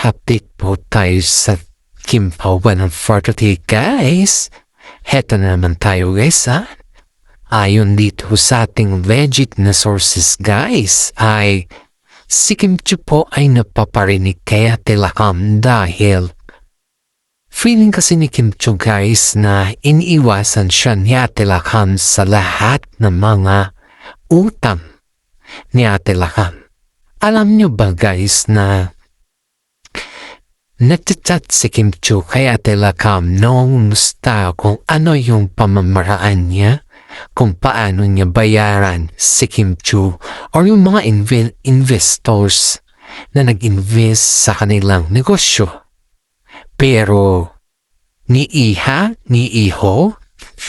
Update po tayo sa Kim Pao 140 guys. Heto na naman tayo guys ha. Ayon dito sa ating legit na sources guys ay si Kim Chiu po ay napaparinig kay Ate Lakam dahil feeling kasi ni Kim Chiu guys na iniiwasan siya ni Ate Lakam sa lahat ng mga utang ni Ate Lakam. Alam nyo ba guys na nagchat si Kim Chiu kay Ate Lakam noong musta kung ano yung pamamaraan niya, kung paano niya bayaran si Kim Chiu or yung mga investors na nag-invest sa kanilang negosyo. Pero ni Iha, ni Iho,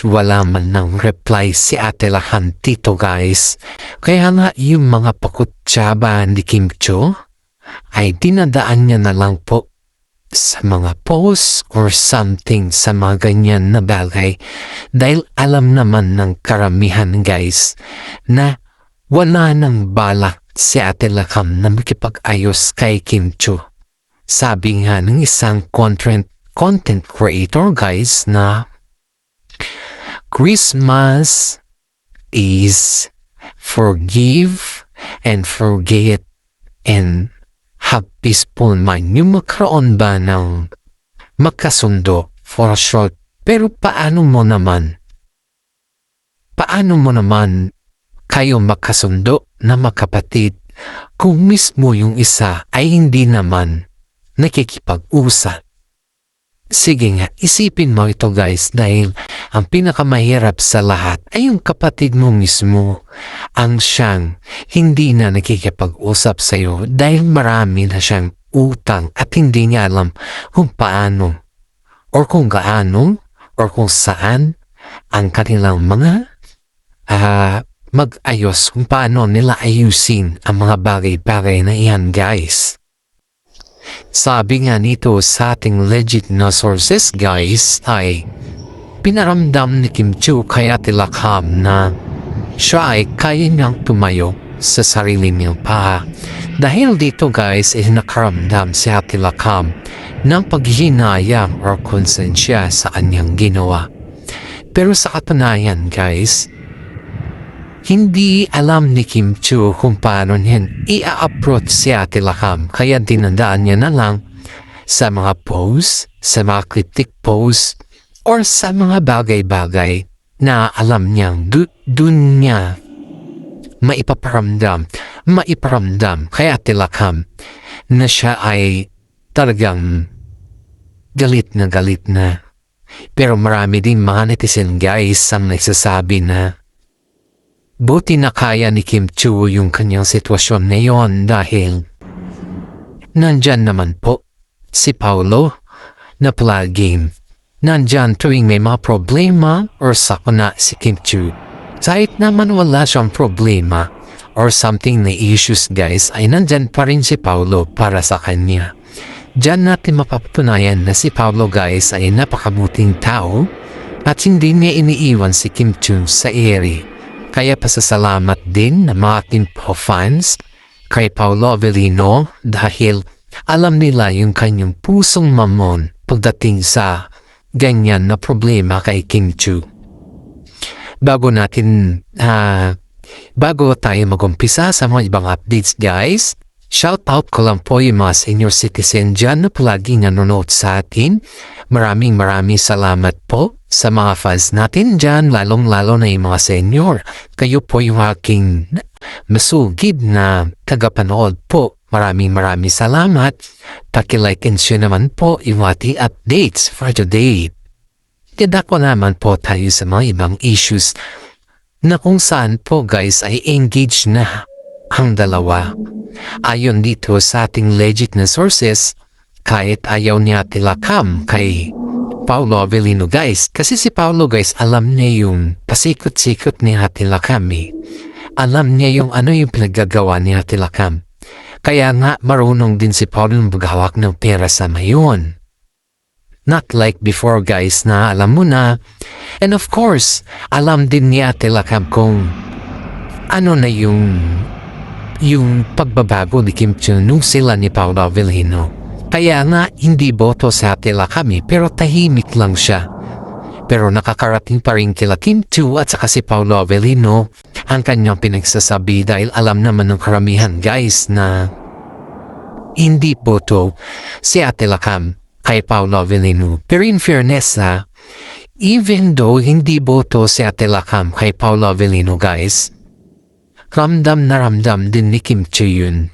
wala man ng reply si Ate Lakam dito guys. Kaya nga yung mga pakutsaba ni Kim Chiu ay dinadaan niya na lang po sa mga posts or something sa mga ganyan na bagay dahil alam naman ng karamihan guys na wala nang balak si Ate Lakam na makipag-ayos kay Kim Chiu. Sabi nga ng isang content creator guys na Christmas is forgive and forget and have peaceful mind. Yung magkaroon ba ng magkasundo for a short, pero paano mo naman kayo magkasundo na magkapatid kung mismo yung isa ay hindi naman nakikipag-usap? Sige nga, isipin mo ito guys dahil ang pinakamahirap sa lahat ay yung kapatid mo mismo ang siyang hindi na nakikipag-usap sa iyo dahil marami na siyang utang at hindi niya alam kung paano or kung gaano or kung saan ang kanilang mga mag-ayos, kung paano nila ayusin ang mga bagay-bagay na iyan guys. Sabi nga nito sa ating legit na sources guys ay pinaramdam ni Kim Chiu kay Ate Lakam na siya ay kaya niyang tumayo sa sarili niyang paa. Dahil dito guys ay nakaramdam si Ate Lakam ng paghihinayang or konsensya sa kanyang ginawa. Pero sa katunayan guys, hindi alam ni Kim Chiu kung paano niya i-approach si Ate Lakam kaya dinadaan niya na lang sa mga posts, sa mga critic posts, or sa mga bagay-bagay na alam niyang dun niya maiparamdam kay Ate Lakam na siya ay talagang galit na. Pero marami din mga netizen guys ang nagsasabi na buti na kaya ni Kim Chiu yung kanyang sitwasyon ngayon dahil nandyan naman po si Paolo na palaging nandyan tuwing may mga problema or sakuna si Kim Chiu. Kahit naman wala siyang problema or something na issues guys ay nandyan pa rin si Paolo para sa kanya. Diyan natin mapapatunayan na si Paolo guys ay napakabuting tao at hindi niya iniiwan si Kim Chiu sa ere. Kaya pasasalamat din ng mga ating fans kay Paolo Avellino dahil alam nila yung kanyang pusong mamon pagdating sa ganyan na problema kay Kim Chiu. Bago tayo mag-umpisa sa mga ibang updates guys, shoutout ko lang po yung mga senior citizen dyan na palaging nanonood sa atin. Maraming salamat po sa mga fans natin dyan, lalong-lalo na yung mga senior. Kayo po yung aking masugid na tagapanood po. Maraming salamat. Paki-like and share naman po yung ating updates for today. Dadako naman po tayo sa mga ibang issues na kung saan po guys ay engaged na ang dalawa. Ayon dito sa ating legit na sources, kahit ayaw ni Ate Lakam kay Paolo Avellino guys, kasi si Paolo guys alam niya yung pasikot-sikot ni Ate Lakam Alam niya yung ano yung pinaggagawa ni Ate Lakam. Kaya nga marunong din si Paolo maghawak ng pera sa mayon. Not like before guys na alam mo na. And of course, alam din ni Ate Lakam kung ano na yung pagbabago ni Kim Chiu nung sila ni Paolo Avellino. Kaya nga hindi boto sa tila kami pero tahimik lang siya. Pero nakakarating pa rin kila Kim Chiu at saka si Paolo Avellino ang kanyang pinagsasabi dahil alam naman ng karamihan guys na hindi boto si Ate Lakam kay Paolo Avellino. Pero in fairness even though hindi boto si Ate Lakam kay Paolo Avellino guys, ramdam na ramdam din ni Kim Chiu yun.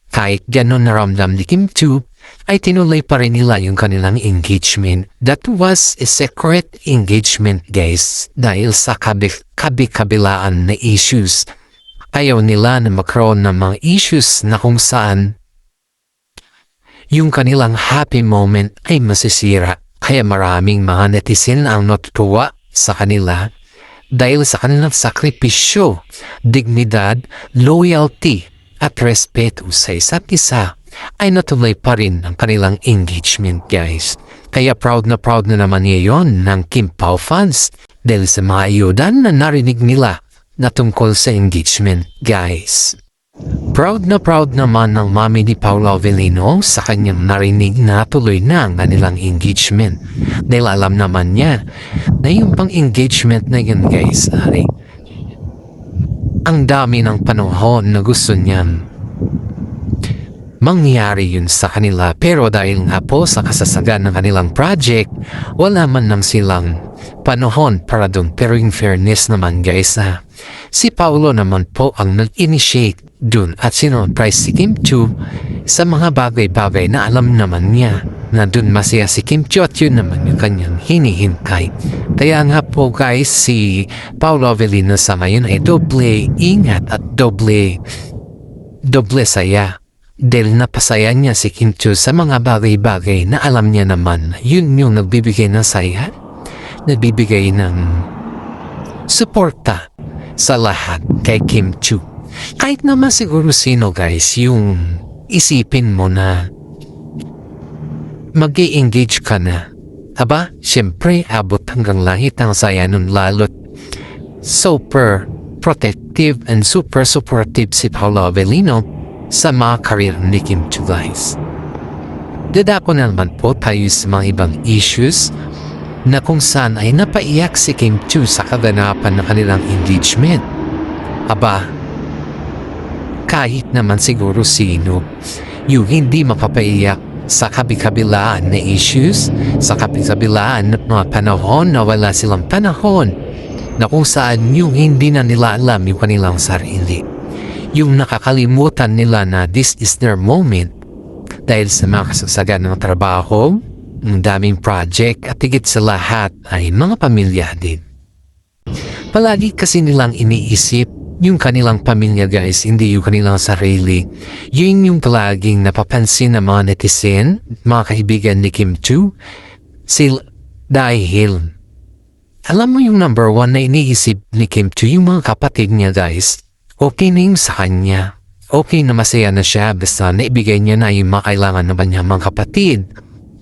Kahit gano'n na ramdam ni Kim Chiu, ay tinuloy pa rin nila yung kanilang engagement. That was a secret engagement guys dahil sa kabi-kabilaan na issues. Ayaw nila na magkaroon ng mga issues na kung saan yung kanilang happy moment ay masisira. Kaya maraming mga netizen ang natutuwa sa kanila dahil sa kanilang sakripisyo, dignidad, loyalty at respeto sa isa't isa ay natuloy pa rin ang kanilang engagement guys. Kaya proud na naman ngayon ng Kim Pao fans dahil sa mga ayudan na narinig nila na tungkol sa engagement guys. Proud na naman ng mami ni Paolo Avellino sa kanyang narinig na tuloy na ang kanilang engagement. Dahil alam naman niya na yung pang-engagement na yun guys ay ang dami ng panahon na gusto niyan mangyari yun sa kanila. Pero dahil nga po sa kasasagan ng kanilang project, wala man lang silang panahon para dun. Pero in fairness naman guys si Paolo naman po ang nag-initiate dun at sinurprise si Kim Chiu sa mga bagay-bagay na alam naman niya na dun masaya si Kim Chiu at yun naman yung kanyang hinihintay. Kaya nga po guys si Paolo Avellino sa ngayon ay doble ingat at doble saya dahil napasaya niya si Kim Chiu sa mga bagay-bagay na alam niya naman yun yung nagbibigay ng saya, nagbibigay ng suporta sa lahat kay Kim Chiu. Kahit naman siguro sino guys yung isipin mo na mag-i-engage ka na. Aba, syempre abot hanggang langit ang saya nun lalo't super protective and super supportive si Paolo Avellino sa mga career ni Kim Chiu guys. Dadako naman po tayo sa mga ibang issues na kung saan ay napaiyak si Kim Chiu sa kaganapan ng kanilang engagement. Aba, kahit naman siguro sino yung hindi makapaiyak sa kabi-kabilaan na issues, sa kabi-kabilaan na mga panahon na wala silang panahon na kung saan yung hindi na nila alam yung kanilang sarili. Yung nakakalimutan nila na this is their moment dahil sa mga kasagsagan ng trabaho, ang daming project at higit sa lahat ay mga pamilya din. Palagi kasi nilang iniisip yung kanilang pamilya guys, hindi yung kanilang sarili. Yun yung palaging napapansin ng mga netizen, mga kaibigan ni Kim Chiu. Dahil alam mo yung number one na iniisip ni Kim Chiu, yung mga kapatid niya guys, okay na yung sa kanya. Okay na masaya na siya basta naibigay niya na yung mga kailangan naman niya mga kapatid,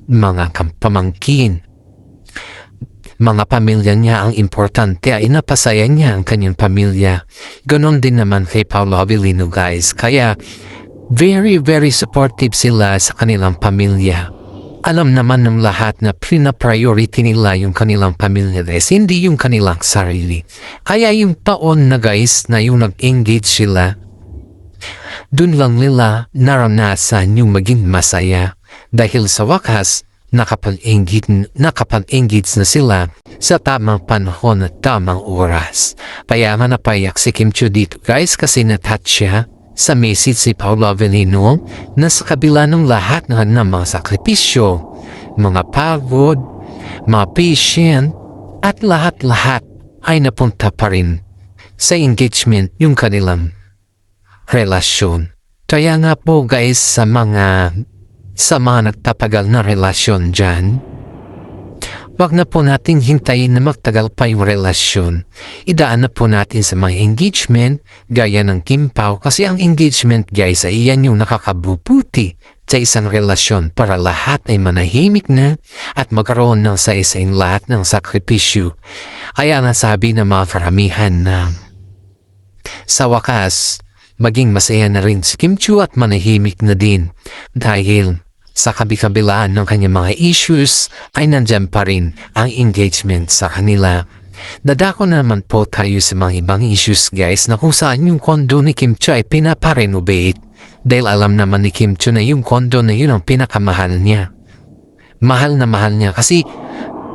mga pamangkin. Mga pamilya niya ang importante ay napasaya niya ang kanyang pamilya. Ganon din naman kay Paolo Avellino guys. Kaya very supportive sila sa kanilang pamilya. Alam naman ng lahat na priority nila yung kanilang pamilya guys, hindi yung kanilang sarili. Kaya yung taon na guys na yung nag-engage sila, dun lang nila naranasan yung maging masaya. Dahil sa wakas, nakapag-engage na sila sa tamang panahon at tamang oras. Kaya nga napayak si Kim Chiu dito guys kasi natouch siya sa message si Paolo Avellino na sa kabila ng lahat ng mga sakripisyo, mga pagod, mga patient at lahat-lahat ay napunta pa rin sa engagement yung kanilang relasyon. Kaya nga po guys sa mga nagtatagal na relasyon dyan, wag na po natin hintayin na magtagal pa yung relasyon. Idaan na po natin sa mga engagement gaya ng Kim Pao kasi ang engagement guys ay iyan yung nakakabubuti sa isang relasyon para lahat ay manahimik na at magkaroon ng sa isang lahat ng sakripisyo. Kaya nasabi ng mga karamihan na sa wakas maging masaya na rin si Kim Chiu at manahimik na din dahil sa kabikabilaan ng kanyang mga issues ay nandyan pa rin ang engagement sa kanila. Dadako naman po tayo sa mga ibang issues guys na kung saan yung kondo ni Kim Cho ay pinaparenovate dahil alam naman ni Kim Cho na yung kondo na yun ang pinakamahal niya. Mahal na mahal niya kasi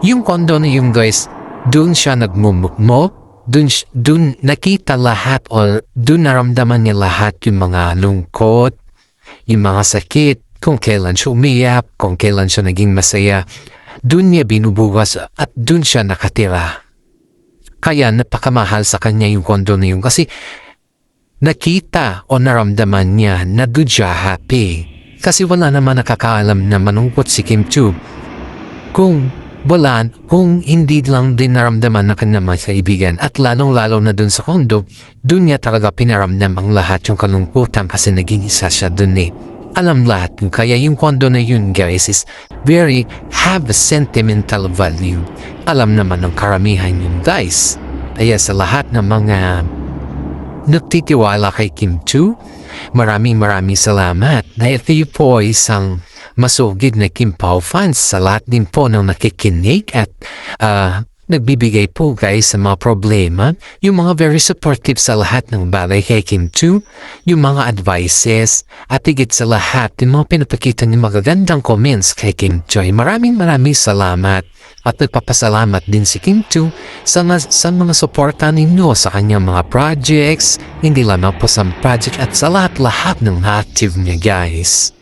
yung kondo na yun guys, doon siya nagmumukmo, doon nakita lahat o doon naramdaman niya lahat yung mga lungkot, yung mga sakit, kung kailan siya umiyak, kung kailan siya naging masaya, doon niya binubugas at doon siya nakatira. Kaya napakamahal sa kanya yung kondo na yun kasi nakita o naramdaman niya na doon siya happy. Kasi wala naman nakakaalam na manungkot si Kim Cho kung hindi lang din naramdaman ng kanyang mga kaibigan at lalong-lalo na dun sa kondo, dun niya talaga pinaramdam ang lahat yung kalungkutan kasi naging isa siya dun eh. Alam lahat yun, kaya yung kondo na yun guys is have a sentimental value. Alam naman ng karamihan yun guys. Kaya sa lahat ng mga nagtitiwala kay Kim Cho, maraming salamat na ito po isang masugid na Kim Pao fans sa lahat din po ng nakikinig at nagbibigay po guys sa mga problema, yung mga very supportive sa lahat ng bagay kay Kim Cho, yung mga advices at higit sa lahat yung mga pinapakita ng magagandang comments kay Kim Cho. Maraming salamat at nagpapasalamat din si Kim Cho sa mga suporta ninyo sa kanyang mga projects, hindi lamang po sa project at sa lahat ng active niya guys.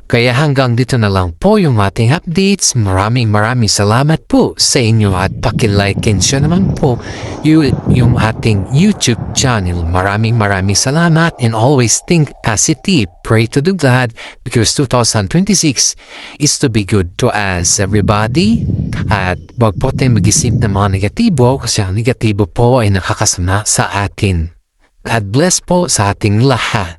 Kaya hanggang dito na lang po yung ating updates. Maraming salamat po sa inyo at paki-like and share naman po yung ating YouTube channel. Maraming salamat and always think positive. Pray to the God because 2026 is to be good to us everybody. At wag po tayong mag-isip ng mga negatibo kasi ang negatibo po ay nakakasama sa atin. God bless po sa ating lahat.